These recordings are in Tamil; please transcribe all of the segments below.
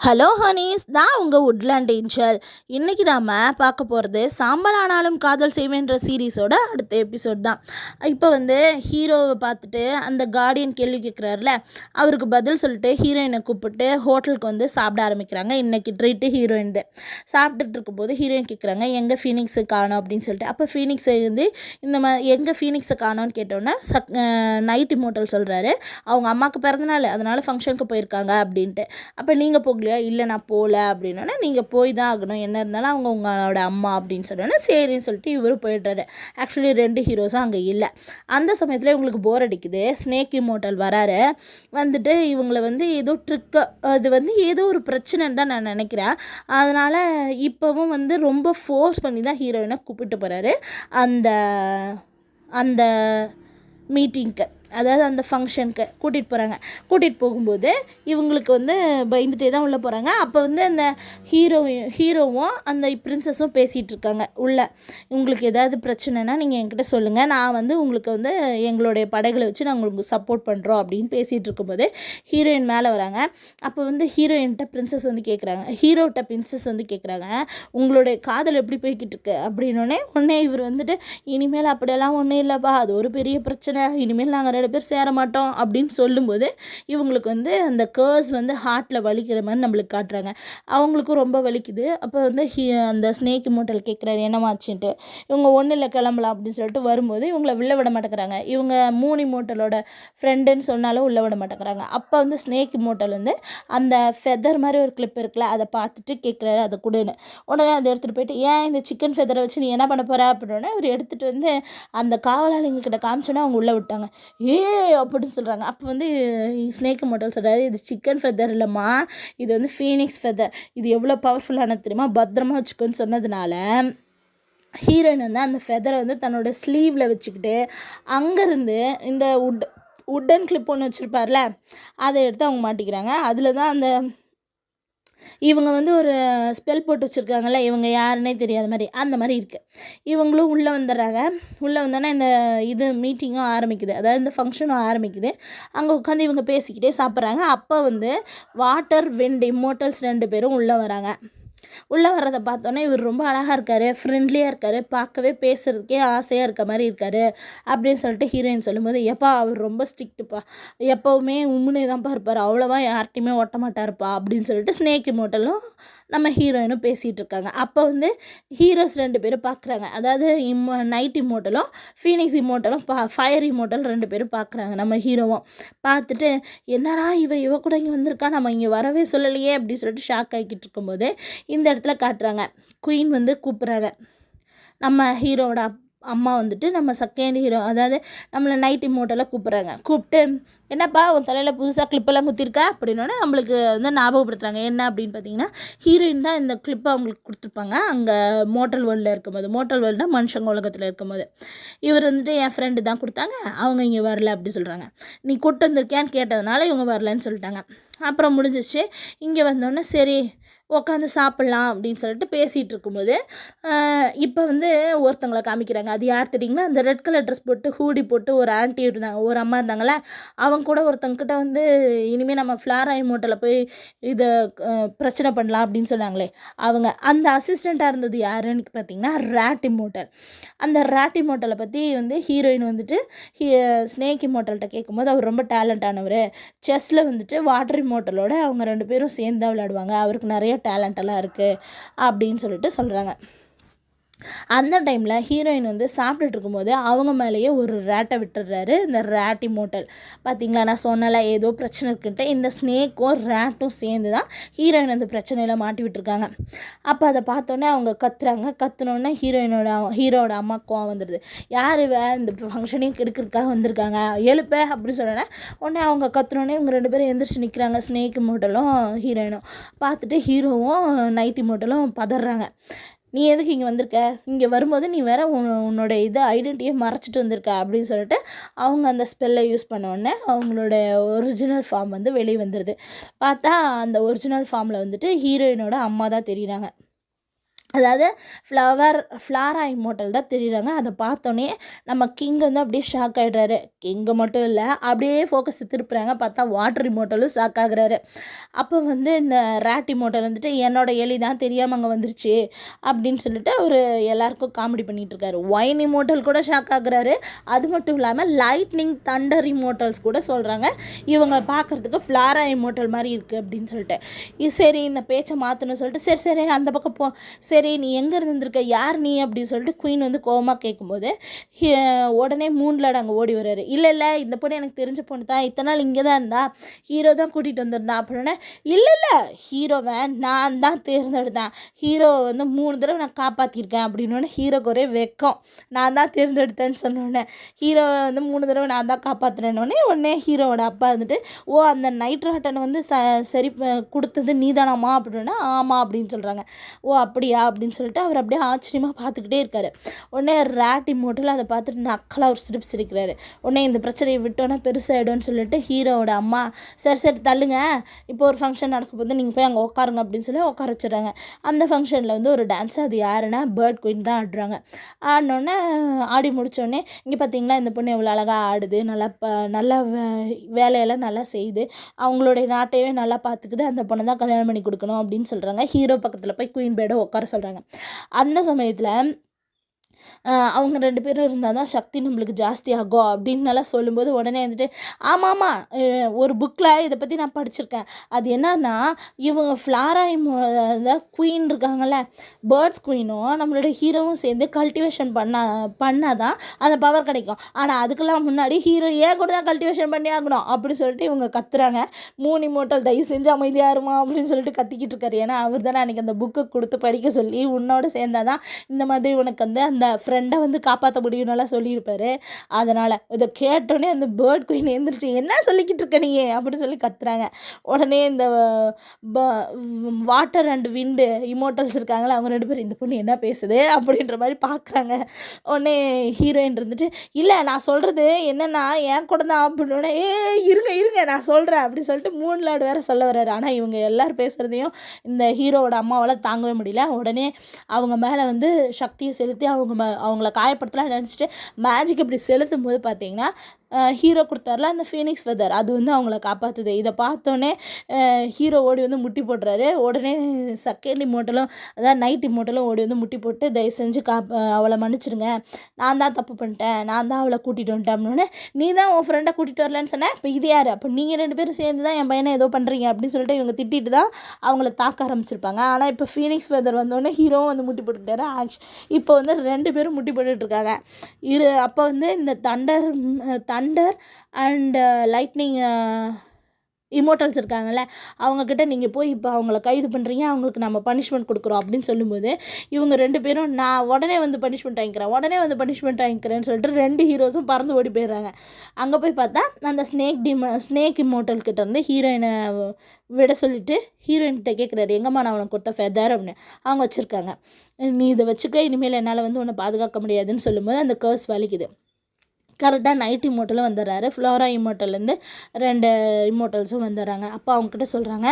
ஹலோ ஹனீஸ், நான் உங்கள் வுட்லேண்ட் ஏஞ்சல். இன்றைக்கி நாம் பார்க்க போகிறது சாம்பல் ஆனாலும் காதல் செய்வேன்ற சீரீஸோட அடுத்த எபிசோட் தான். இப்போ ஹீரோவை பார்த்துட்டு அந்த கார்டியன் கேள்வி கேட்குறாருல, அவருக்கு பதில் சொல்லிட்டு ஹீரோயினை கூப்பிட்டு ஹோட்டலுக்கு சாப்பிட ஆரம்பிக்கிறாங்க. இன்றைக்கி ட்ரீட்டு ஹீரோயின் சாப்பிட்டுட்டு இருக்கும்போது ஹீரோயின் கேட்குறாங்க, எங்கே ஃபீனிக்ஸை காணோம் அப்படின்னு சொல்லிட்டு. அப்போ ஃபீனிக்ஸை இந்த மாதிரி எங்கே ஃபீனிக்ஸை காணோன்னு கேட்டோன்னே நைட் இமோட்டல் சொல்கிறாரு, அவங்க அம்மாவுக்கு பிறந்தநாள், அதனால் ஃபங்க்ஷனுக்கு போயிருக்காங்க அப்படின்ட்டு. அப்போ நீங்கள் போகலையா? இல்லை, நான் போகல அப்படின்னா, நீங்கள் போய் தான் ஆகணும், என்ன இருந்தாலும் அவங்க உங்களோட அம்மா அப்படின்னு சொன்னோன்னே சரின்னு சொல்லிட்டு இவரும் போயிடுறாரு. ஆக்சுவலி 2 ஹீரோஸும் அங்கே இல்லை. அந்த சமயத்தில் இவங்களுக்கு போர் அடிக்குது. ஸ்னேக் இமோட்டல் வராரு. இவங்களை ஏதோ ட்ரிக்கு, அது ஏதோ ஒரு பிரச்சனைன்னு தான் நான் நினைக்கிறேன். அதனால் இப்போவும் ரொம்ப ஃபோர்ஸ் பண்ணி தான் ஹீரோயினை கூப்பிட்டு போகிறாரு அந்த அந்த மீட்டிங்க்கு, அதாவது அந்த ஃபங்க்ஷனுக்கு கூட்டிகிட்டு போகிறாங்க. கூட்டிகிட்டு போகும்போது இவங்களுக்கு பயந்துட்டே தான் உள்ளே போகிறாங்க. அப்போ அந்த ஹீரோவும் அந்த பிரின்சஸும் பேசிகிட்டு இருக்காங்க உள்ள. உங்களுக்கு ஏதாவது பிரச்சனைனா நீங்கள் என்கிட்ட சொல்லுங்கள், நான் உங்களுக்கு எங்களுடைய படைகளை வச்சு நாங்கள் உங்களுக்கு சப்போர்ட் பண்ணுறோம் அப்படின்னு பேசிகிட்டு இருக்கும்போது ஹீரோயின் மேலே வராங்க. அப்போ ஹீரோயின்கிட்ட பிரின்சஸ் கேட்குறாங்க, ஹீரோட்ட பிரின்சஸ் கேட்குறாங்க, உங்களுடைய காதல் எப்படி போய்கிட்டு இருக்கு அப்படின்னோடனே இவர் இனிமேல் அப்படியெல்லாம் ஒன்றும் இல்லைப்பா, அது ஒரு பெரிய பிரச்சனை, இனிமேல் நாங்கள் 2 பேர் சேர மாட்டோம் அப்படின்னு சொல்லும்போது இவங்களுக்கு அந்த கேர்ஸ் ஹார்ட்டில் வலிக்கிற மாதிரி நம்மளுக்கு காட்டுறாங்க. அவங்களுக்கும் ரொம்ப வலிக்குது. அப்போ அந்த ஸ்னேக் இமோட்டல் கேட்குறாரு என்னமாச்சுன்ட்டு. இவங்க ஒன்றும் இல்லை கிளம்பலாம் அப்படின்னு சொல்லிட்டு வரும்போது இவங்கள உள்ள விட மாட்டேங்கிறாங்க. இவங்க 3 இமோட்டலோட ஃப்ரெண்டுன்னு சொன்னாலும் உள்ள விட மாட்டேங்கிறாங்க. அப்போ ஸ்னேக் இமோட்டல் அந்த ஃபெதர் மாதிரி ஒரு கிளிப் இருக்குல்ல, அதை பார்த்துட்டு கேட்குறாரு, அதை கொடுன்னு. உடனே அதை எடுத்துகிட்டு போயிட்டு, ஏன் இந்த சிக்கன் ஃபெதரை வச்சு நீ என்ன பண்ண போகிற அப்படின்னோடனே அவர் எடுத்துகிட்டு அந்த காவலாளிங்க கிட்ட காமிச்சோன்னே அவங்க உள்ளே விட்டாங்க. அப்படின்னு சொல்கிறாங்க. அப்போ ஸ்னேக் இமோட்டல் சொல்கிறாரு, இது சிக்கன் ஃபெதர் இல்லைம்மா, இது ஃபீனிக்ஸ் ஃபெதர், இது எவ்வளோ பவர்ஃபுல்லானது தெரியுமா, பத்திரமா வச்சுக்கோன்னு சொன்னதுனால ஹீரோயின் அந்த ஃபெதரை தன்னோட ஸ்லீவில் வச்சுக்கிட்டு அங்கேருந்து இந்த உட்டன் கிளிப் ஒன்று வச்சுருப்பார்ல, அதை எடுத்து அவங்க மாட்டிக்கிறாங்க. அதில் தான் இவங்க ஒரு ஸ்பெல் போட்டு வச்சுருக்காங்கல்ல, இவங்க யாருன்னே தெரியாத மாதிரி அந்த மாதிரி இருக்குது. இவங்களும் உள்ளே வந்துடுறாங்க. உள்ளே வந்தோன்னே இந்த மீட்டிங்கும் ஆரம்பிக்குது, அதாவது இந்த ஃபங்க்ஷனும் ஆரம்பிக்குது. அங்கே உட்காந்து இவங்க பேசிக்கிட்டே சாப்பிட்றாங்க. அப்போ வாட்டர் விண்ட் இம்மோட்டல்ஸ் 2 பேரும் உள்ளே வராங்க. உள்ளே வர்றதை பார்த்தோன்னே இவர் ரொம்ப அழகாக இருக்கார், ஃப்ரெண்ட்லியாக இருக்கார், பார்க்கவே பேசுகிறதுக்கே ஆசையாக இருக்க மாதிரி இருக்கார் அப்படின்னு சொல்லிட்டு ஹீரோயின் சொல்லும்போது, எப்பா அவர் ரொம்ப ஸ்ட்ரிக்ட்டுப்பா, எப்போவுமே உம்முனே தான்ப்பா இருப்பார், அவ்வளோவா யார்ட்டையுமே ஒட்ட மாட்டார்ப்பா அப்படின்னு சொல்லிட்டு ஸ்னேக் இமோட்டலும் நம்ம ஹீரோயினும் பேசிகிட்டு இருக்காங்க. அப்போ ஹீரோஸ் 2 பேரும் பார்க்குறாங்க, அதாவது நைட் இமோட்டலும் ஃபீனிக்ஸ் இமோட்டலும் ஃபயர் இமோட்டல் 2 பேரும் பார்க்குறாங்க. நம்ம ஹீரோவும் பார்த்துட்டு, என்னடா இவ கூட இங்கே வந்திருக்கா, நம்ம இங்கே வரவே சொல்லலையே அப்படின்னு சொல்லிட்டு ஷாக் ஆகிக்கிட்டு இருக்கும்போது இந்த இடத்துல காட்டுறாங்க, குயின் கூப்பிட்றாங்க. நம்ம ஹீரோட அம்மா நம்ம செகண்ட் ஹீரோ, அதாவது நம்மளை நைட் இமோட்டெல்லாம் கூப்பிட்றாங்க. கூப்பிட்டு, என்னப்பா உன் தலையில் புதுசாக கிளிப்பெல்லாம் குத்திருக்கா அப்படின்னோடனே நம்மளுக்கு ஞாபகப்படுத்துகிறாங்க. என்ன அப்படின்னு பார்த்தீங்கன்னா, ஹீரோயின் தான் இந்த கிளிப்பை அவங்களுக்கு கொடுத்துருப்பாங்க அங்கே மோட்டல் வேர்ல்டில் இருக்கும்போது. மோட்டல் வேர்ல்டுனா மனுஷங்க உலகத்தில் இருக்கும்போது இவர் என் ஃப்ரெண்டு தான் கொடுத்தாங்க, அவங்க இங்கே வரல அப்படி சொல்கிறாங்க. நீ கூப்பிட்டு வந்திருக்கியான்னு கேட்டதுனால இவங்க வரலன்னு சொல்லிட்டாங்க. அப்புறம் முடிஞ்சிச்சு. இங்கே வந்தோடனே சரி உட்காந்து சாப்பிட்லாம் அப்படின்னு சொல்லிட்டு பேசிகிட்டு இருக்கும்போது இப்போ ஒருத்தங்களை காமிக்கிறாங்க. அது யார் தெரியுங்களா, அந்த ரெட் கலர் ட்ரெஸ் போட்டு ஹூடி போட்டு ஒரு ஆன்ட்டி இருந்தாங்க, ஒரு அம்மா இருந்தாங்களே, அவங்க கூட ஒருத்தங்கிட்ட இனிமேல் நம்ம ஃப்ளாரா இமோட்டலில் போய் இதை பிரச்சனை பண்ணலாம் அப்படின்னு சொன்னாங்களே, அவங்க அந்த அசிஸ்டண்ட்டாக இருந்தது யாருன்னு பார்த்தீங்கன்னா ரேட் இமோட்டல். அந்த ரேட் இமோட்டலை பற்றி ஹீரோயின் ஸ்னேக் இமோட்டல்கிட்ட கேட்கும்போது, அவர் ரொம்ப டேலண்டானவர், செஸ்ஸில் வாட்டர் இமோட்டலோட அவங்க 2 பேரும் சேர்ந்து தான் விளையாடுவாங்க, அவருக்கு நிறைய டேலண்டெல்லாம் இருக்குது அப்படின்னு சொல்லிட்டு சொல்கிறாங்க. அந்த டைமில் ஹீரோயின் சாப்பிட்டுட்டு இருக்கும்போது அவங்க மேலேயே ஒரு ரேட்டை விட்டுடுறாரு இந்த ரேட் இமோட்டல். பார்த்திங்களா, நான் சொன்னல ஏதோ பிரச்சனை இருக்குன்ட்டு. இந்த ஸ்னேக்கும் ரேட்டும் சேர்ந்து தான் ஹீரோயின் அந்த பிரச்சனையில் மாட்டி விட்டுருக்காங்க. அப்போ அதை பார்த்தோன்னே அவங்க கத்துறாங்க. கத்துனோடனே ஹீரோட அம்மாக்கும் வந்துடுது, யார் இந்த ஃபங்க்ஷனையும் கெடுக்கிறதுக்காக வந்திருக்காங்க, எழுப்ப அப்படின்னு சொன்னோன்னே உடனே அவங்க கத்துனோடனே இவங்க 2 பேரும் எந்திரிச்சு நிற்கிறாங்க. ஸ்னேக் இமோட்டலும் ஹீரோயினும் பார்த்துட்டு ஹீரோவும் நைட் இமோட்டலும் பதறாங்க. நீ எதுக்கு இங்கே வந்திருக்க, இங்கே வரும்போது நீ வேறு உன்னோட ஐடென்டிட்டியை மறைச்சிட்டு வந்திருக்க அப்படின்னு சொல்லிட்டு அவங்க அந்த ஸ்பெல்லை யூஸ் பண்ணோடனே அவங்களோட ஒரிஜினல் ஃபார்ம் வெளியே வந்துடுது. பார்த்தா அந்த ஒரிஜினல் ஃபார்மில் ஹீரோயினோட அம்மா தான் தெரியுறாங்க. அதாவது ஃப்ளாரா இம்மோர்டல் தான் தெரியுறாங்க. அதை பார்த்தோன்னே நம்ம கிங் வந்து அப்படியே ஷாக் ஆகிடுறாரு. கிங்கு மட்டும் இல்லை, அப்படியே ஃபோக்கஸ் திருப்புறாங்க. பார்த்தா வாட்டர் இம்மோர்டலும் ஷாக் ஆகுறாரு. அப்போ வந்து இந்த ரேட் இம்மோர்டல் வந்துட்டு என்னோட எலி தான் தெரியாமல் அங்கே வந்துருச்சு அப்படின்னு சொல்லிட்டு அவர் எல்லாருக்கும் காமெடி பண்ணிகிட்டு இருக்காரு. ஒயின் இம்மோர்டல் கூட ஷாக் ஆகுறாரு. அது மட்டும் இல்லாமல் லைட்னிங் தண்டர் இம்மோர்டல்ஸ் கூட சொல்கிறாங்க இவங்க பார்க்குறதுக்கு ஃப்ளாரா இம்மோர்டல் மாதிரி இருக்குது அப்படின்னு சொல்லிட்டு. சரி இந்த பேச்சை மாற்றணும்னு சொல்லிட்டு சரி அந்த பக்கம் போ, சரி நீ எங்கே இருந்திருக்க, யார் நீ அப்படின்னு சொல்லிட்டு குயின் வந்து கோவமாக கேட்கும்போது உடனே மூன்லாட் அங்கே ஓடி வர்றாரு. இல்லை இந்த பொண்ணு எனக்கு தெரிஞ்ச பொண்ணு தான், இத்தனை நாள் இங்கே தான் இருந்தா, ஹீரோ தான் கூட்டிகிட்டு வந்திருந்தான் அப்படின்னா, இல்லை ஹீரோவை நான் தான் தேர்ந்தெடுத்தேன், ஹீரோவை வந்து 3 தடவை நான் காப்பாற்றிருக்கேன் அப்படின்னோடனே ஹீரோக்கு ஒரே வெக்கம். நான் தான் தேர்ந்தெடுத்தேன்னு சொன்னோடனே ஹீரோவை வந்து 3 தடவை நான் தான் காப்பாற்றுறேன்னொடனே உடனே ஹீரோவோட அப்பா வந்துட்டு அந்த நைட் ராட்டனை வந்து சரி கொடுத்தது நீதானாமா அப்படின்னா ஆமாம் அப்படின்னு சொல்கிறாங்க. அப்படியா அப்படின்னு சொல்லிட்டு அவர் அப்படியே ஆச்சரியமாக பார்த்துக்கிட்டே இருக்காரு. உடனே ரேட் இம்மோர்டல் அதை பார்த்துட்டு நக்கலாக ஒரு சிரிப்பு சிரிக்கிறாரு. உடனே இந்த பிரச்சனையை விட்டோன்னா பெருசாகிடும்னு சொல்லிட்டு ஹீரோவோட அம்மா சரி தள்ளுங்க, இப்போ ஒரு ஃபங்க்ஷன் நடக்க போது நீங்கள் போய் அங்கே உட்காருங்க அப்படின்னு சொல்லி உட்கார வச்சுறாங்க. அந்த ஃபங்க்ஷனில் வந்து ஒரு டான்ஸ், அது யாருன்னா பேர்ட் குயின் தான் ஆடுறாங்க. ஆடினோடனே ஆடி முடித்தோடனே இங்கே பார்த்தீங்களா இந்த பொண்ணு எவ்வளோ அழகாக ஆடுது, நல்லா வேலையெல்லாம் நல்லா செய்யுது, அவங்களுடைய நாட்டையே நல்லா பார்த்துக்குது, அந்த பொண்ணை தான் கல்யாணம் பண்ணி கொடுக்கணும் அப்படின்னு சொல்கிறாங்க. ஹீரோ பக்கத்தில் போய் குயின் பேர்டை உட்கார சொல்கிறாங்க. அந்த சமயத்தில் அவங்க 2 பேரும் இருந்தால் தான் சக்தி நம்மளுக்கு ஜாஸ்தி ஆகும் அப்படின்னலாம் சொல்லும்போது உடனே வந்துட்டு ஆமாம் ஒரு புக்கில் இதை பற்றி நான் படிச்சிருக்கேன். அது என்னன்னா இவங்க ஃப்ளாரா குயின் இருக்காங்கள்ல, பேர்ட்ஸ் குயினும் நம்மளோட ஹீரோவும் சேர்ந்து கல்டிவேஷன் பண்ணால் தான் அந்த பவர் கிடைக்கும். ஆனால் அதுக்கெல்லாம் முன்னாடி ஹீரோ கூட தான் கல்டிவேஷன் பண்ணி ஆகணும் அப்படி சொல்லிட்டு இவங்க கத்துறாங்க. 3 இம்மோர்டல் தயவு செஞ்சு அமைதியாக இருமா அப்படின்னு சொல்லிட்டு கத்திக்கிட்டு இருக்காரு. ஏன்னா அவர் தானே அன்றைக்கி அந்த புக்கு கொடுத்து படிக்க சொல்லி உன்னோட சேர்ந்தால் தான் இந்த மாதிரி உனக்கு வந்து அந்த ஃப்ரெண்டை வந்து காப்பாற்ற முடியும்னாலாம் சொல்லியிருப்பாரு. அதனால் இதை கேட்டோடனே அந்த பேர்ட் குயின் எழுந்திரிச்சு என்ன சொல்லிக்கிட்டு இருக்க நீ அப்படின்னு சொல்லி கத்துறாங்க. உடனே இந்த வாட்டர் அண்ட் விண்டு இமோட்டல்ஸ் இருக்காங்களா, அவங்க 2 பேரும் இந்த பொண்ணு என்ன பேசுது அப்படின்ற மாதிரி பார்க்குறாங்க. உடனே ஹீரோயின் இருந்துட்டு இல்லை நான் சொல்கிறது என்னென்னா என் கூட தான் அப்படின்னோடனே இருங்க நான் சொல்கிறேன் அப்படி சொல்லிட்டு மூன்லாடு வேறு சொல்ல வர்றாரு. ஆனால் இவங்க எல்லோரும் பேசுகிறதையும் இந்த ஹீரோவோட அம்மாவால் தாங்கவே முடியல. உடனே அவங்க மேலே வந்து சக்தியை செலுத்தி அவங்கள காயப்படுத்தலாம் நினச்சிட்டு மேஜிக் இப்படி செலுத்தும் போது பார்த்தீங்கன்னா ஹீரோ கொடுத்தாருல அந்த ஃபீனிக்ஸ் ஃபெதர், அது வந்து அவங்கள காப்பாற்றுது. இதை பார்த்தோன்னே ஹீரோ ஓடி வந்து முட்டி போடுறாரு. உடனே செகண்ட் இம்மோர்டலும் அதாவது நைட் இம்மோர்டலும் ஓடி வந்து முட்டி போட்டு தயவு செஞ்சு அவளை மன்னிச்சிருங்க, நான் தான் தப்பு பண்ணிட்டேன், நான் தான் அவளை கூட்டிகிட்டு வந்துட்டேன் அப்படின்னே நீ தான் உன் ஃப்ரெண்டை கூட்டிகிட்டு வரலன்னு சொன்னேன், இப்போ இது யார், அப்போ நீங்கள் 2 பேரும் சேர்ந்து தான் என் பையனை ஏதோ பண்ணுறீங்க அப்படின்னு சொல்லிட்டு இவங்க திட்டிட்டு தான் அவங்கள தாக்க ஆரம்பிச்சிருப்பாங்க. ஆனால் இப்போ ஃபீனிக்ஸ் ஃபெதர் வந்தோடனே ஹீரோவும் வந்து முட்டி போட்டுக்கிட்டாரு. இப்போ வந்து 2 பேரும் முட்டி போட்டுட்ருக்காங்க. அப்போ வந்து இந்த தண்டர் அண்ட் லைட்னிங் இமோட்டல்ஸ் இருக்காங்கல்ல, அவங்கக்கிட்ட நீங்கள் போய் இப்போ அவங்கள கைது பண்ணுறீங்க, அவங்களுக்கு நம்ம பனிஷ்மெண்ட் கொடுக்குறோம் அப்படின்னு சொல்லும்போது இவங்க 2 பேரும் நான் உடனே வந்து பனிஷ்மெண்ட் வாங்கிக்கிறேன்னு சொல்லிட்டு 2 ஹீரோஸும் பறந்து ஓடி போயிடுறாங்க. அங்கே போய் பார்த்தா அந்த ஸ்னேக் இமோட்டல்கிட்ட இருந்து ஹீரோயினை விட சொல்லிவிட்டு ஹீரோயின்கிட்ட கேட்குறாரு எங்கம்மா நான் உனக்கு கொடுத்த ஃபெதர் அப்படின்னு. அவங்க வச்சுருக்காங்க. நீ இதை வச்சுக்க, இனிமேல் என்னால் வந்து உன்னை பாதுகாக்க முடியாதுன்னு சொல்லும்போது அந்த கர்ஸ் வலிக்குது. கரெக்டாக நைட் இம்மோட்டலும் வந்துடுறாரு. ஃப்ளோரா இம்மோட்டல்லேருந்து 2 இம்மோட்டல்ஸும் வந்துடுறாங்க. அப்போ அவங்கக்கிட்ட சொல்கிறாங்க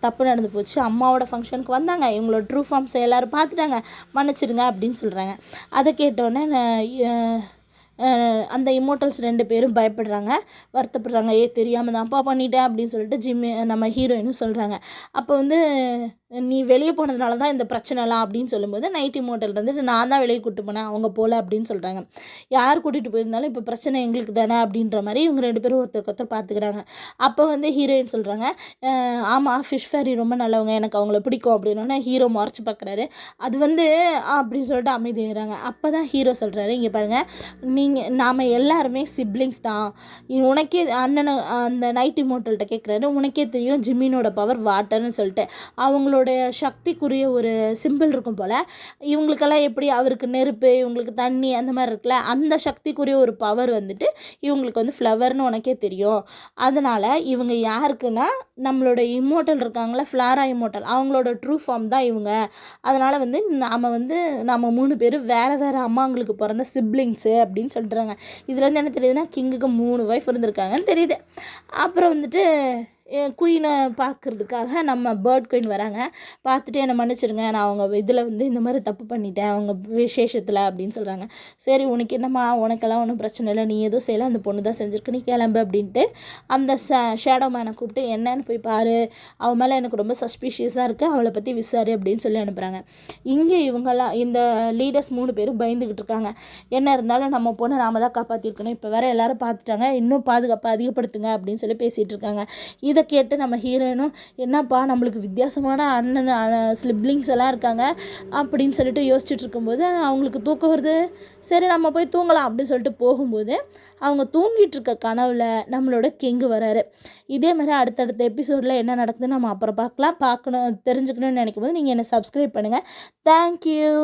தப்பு நடந்து போச்சு, அம்மாவோட ஃபங்க்ஷனுக்கு வந்தாங்க, இவங்களோட ட்ரூ ஃபார்ம்ஸை எல்லோரும் பார்த்துட்டாங்க, மன்னிச்சிருங்க அப்படின்னு சொல்கிறாங்க. அதை கேட்டோன்னே அந்த இமோட்டல்ஸ் 2 பேரும் பயப்படுறாங்க, வருத்தப்படுறாங்க. தெரியாமல் தான்ப்பா பண்ணிட்டேன் அப்படின்னு சொல்லிட்டு நம்ம ஹீரோயினும் சொல்கிறாங்க. அப்போ வந்து நீ வெளியே போனதுனால தான் இந்த பிரச்சனைலாம் அப்படின்னு சொல்லும்போது நைட் இமோட்டல் வந்துட்டு நான் தான் வெளியே கூப்பிட்டு போனேன், அவங்க போகல அப்படின்னு சொல்கிறாங்க. யார் கூட்டிகிட்டு போயிருந்தாலும் இப்போ பிரச்சனை எங்களுக்கு தானே அப்படின்ற மாதிரி இவங்க 2 பேரும் ஒருத்தர் பார்த்துக்கிறாங்க. அப்போ வந்து ஹீரோயின் சொல்கிறாங்க ஆமாம் ஃபிஷ் ஃபேரி ரொம்ப நல்லவங்க, எனக்கு அவங்கள பிடிக்கும் அப்படின்னோடனே ஹீரோ மறைச்சி பார்க்குறாரு. அது வந்து அப்படின்னு சொல்லிட்டு அமைதியாகிறாங்க. அப்போ தான் ஹீரோ சொல்கிறாரு இங்கே பாருங்கள், நாம் எல்லாருமே சிப்ளிங்ஸ் தான், உனக்கே அண்ணனை அந்த நைட் இமோட்டல்கிட்ட கேட்குறாரு, உனக்கே தெரியும் ஜிம்மினோட பவர் வாட்டர்னு சொல்லிட்டு அவங்களோட சக்திக்குரிய ஒரு சிம்பிள் இருக்கும் போல், இவங்களுக்கெல்லாம் எப்படி அவருக்கு நெருப்பு இவங்களுக்கு தண்ணி அந்த மாதிரி இருக்குல்ல, அந்த சக்திக்குரிய ஒரு பவர் வந்துட்டு இவங்களுக்கு வந்து ஃப்ளவர்னு உனக்கே தெரியும். அதனால் இவங்க யாருக்குன்னா நம்மளோட இம்மோட்டல் இருக்காங்களா, ஃப்ளாரா இம்மோட்டல், அவங்களோட ட்ரூ ஃபார்ம் தான் இவங்க. அதனால் வந்து நம்ம 3 பேரும் வேறு அம்மாங்களுக்கு பிறந்த சிப்ளிங்ஸு அப்படின்னு சொல்கிறாங்க. இதுலேருந்து என்ன தெரியுதுன்னா கிங்குக்கு 3 ஒய்ஃப் இருந்திருக்காங்கன்னு தெரியுது. அப்புறம் வந்துட்டு குயினை பார்க்குறதுக்காக நம்ம பேர்ட் குயின் வராங்க. பார்த்துட்டு என்னை மன்னிச்சிடுங்க, நான் அவங்க இதில் வந்து இந்த மாதிரி தப்பு பண்ணிட்டேன் அவங்க விசேஷத்தில் அப்படின்னு சொல்கிறாங்க. சரி உனக்கு என்னம்மா, உனக்கெல்லாம் ஒன்றும் பிரச்சனை இல்லை, நீ எதுவும் செய்யலை, அந்த பொண்ணு தான் செஞ்சுருக்கு, நீ கிளம்பு அப்படின்ட்டு அந்த ஷேடோ மேனை கூப்பிட்டு என்னன்னு போய் பாரு, அவன் மேலே எனக்கு ரொம்ப சஸ்பீஷியஸாக இருக்குது, அவளை பற்றி விசாரி அப்படின்னு சொல்லி அனுப்புகிறாங்க. இங்கே இவங்கெல்லாம் இந்த லீடர்ஸ் 3 பேரும் பயந்துக்கிட்டு இருக்காங்க. என்ன இருந்தாலும் நம்ம பொண்ணை நாம தான் காப்பாற்றிருக்கணும், இப்போ வேறு எல்லாரும் பார்த்துட்டாங்க, இன்னும் பாதுகாப்பை அதிகப்படுத்துங்க அப்படின்னு சொல்லி பேசிகிட்டு இருக்காங்க. இதை கேட்டு நம்ம ஹீரோயினும் என்னப்பா நம்மளுக்கு வித்தியாசமான அண்ணன் ஸ்லிப்லிங்ஸ் எல்லாம் இருக்காங்க அப்படின்னு சொல்லிட்டு யோசிச்சுட்டு இருக்கும்போது அவங்களுக்கு தூக்கம் வருது. சரி நம்ம போய் தூங்கலாம் அப்படின்னு சொல்லிட்டு போகும்போது அவங்க தூங்கிட்டு இருக்க கனவுல நம்மளோட கிங்கு வராரு. இதே மாதிரி அடுத்தடுத்த எபிசோடில் என்ன நடக்குதுன்னு நம்ம அப்புறம் பார்க்கலாம். தெரிஞ்சுக்கணும்னு நினைக்கும் போது நீங்கள் என்னை சப்ஸ்கிரைப் பண்ணுங்கள். தேங்க்யூ.